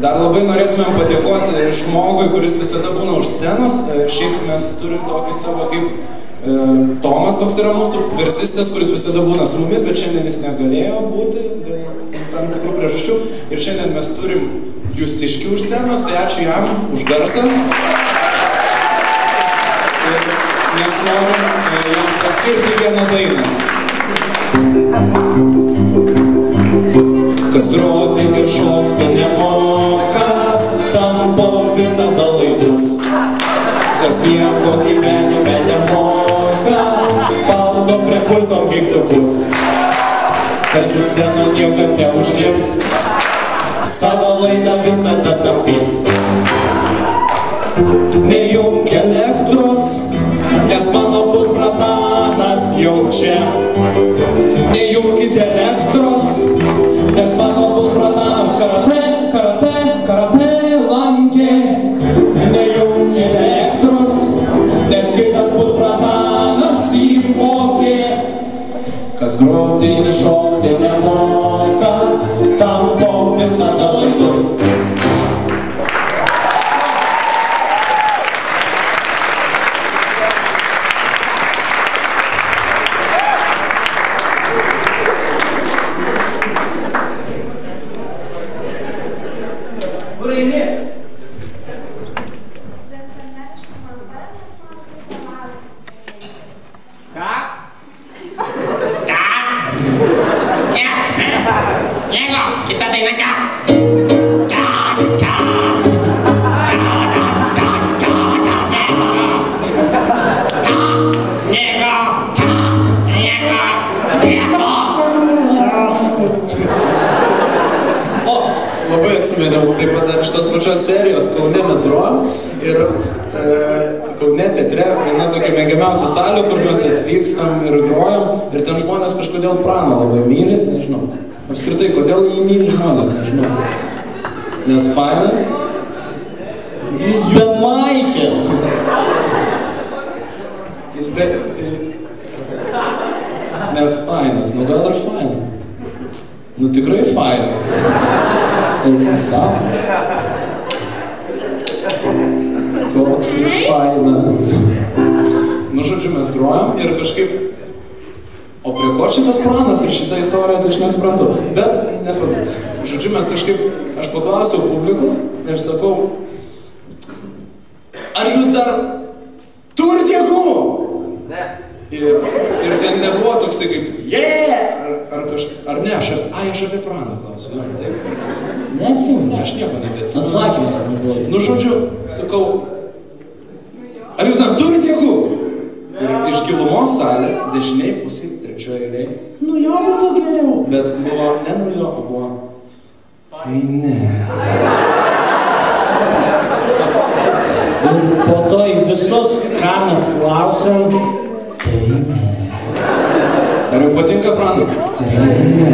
Dar labai norėtumėm padėkoti žmogui, kuris visada būna už scenos. Šiaip mes turim tokį savo kaip Tomas, toks yra mūsų garsistas, kuris visada būna su mumis, bet šiandien jis negalėjo būti dėl tam tikrų priežasčių. Ir šiandien mes turim Jusiškį už scenos, tai ačiū jam už garsą. Mes norim jam paskirti vieną dainą. Kas groti ir šokti nemoka, tampo visada laidus. Kas nieko gyvenime nemoka, spaudo prie pulto mygtukus. Kas į sceną niekad neužlips, savo laidą visada tampys. Nejunk elektros, nes mano pusbratanas jau čia. Nejunkit elektros, nes mano pusbratanas karate lankė. Nejunkit elektros, nes kitas pusbratanas jį mokė. Kas groti ir šokti nemoka, tampo visada laidus. Taip pat dar iš tos pačios serijos Kaune mes grojom ir Kaune teatre viena tokia mėgiamiausių salių, kur mes atvykstam ir grojam ir ten žmonės kažkodėl Praną labai myli, nežinau. Apskritai, kodėl jį myli žmonės, nežinau. Nes fainas? Jis be maikės. Jis be... Nes fainas, nu gal ir fainas. Nu tikrai fainas. Koks jis fainas. Nu žodžiu, mes grojam ir kažkaip... O prie ko šitas Pranas ir šitą istoriją, tai aš nesuprantu. Bet, nesvarbu. Žodžiu, mes kažkaip... Aš paklausiau publikos ir sakau... Ar jūs dar turit jėgų? Ne. Ir ten nebuvo toksai kaip... Ar ne, aš apie Praną klausiu. Neatsimenu. Ne, aš nieko nebeatsimenu. Atsakymas nebuvo. Nu, žodžiu, sakau, ar jūs dar turit jėgų? Ir iš gilumos salės, dešiniai pusėj, trečioje eilėje, nu jo būtų geriau. Bet buvo, ne nu jo, buvo, tai ne. Ir po to į visus, ką mes klausiam, tai ne. Ar jums patinka Pranas? Tai ne.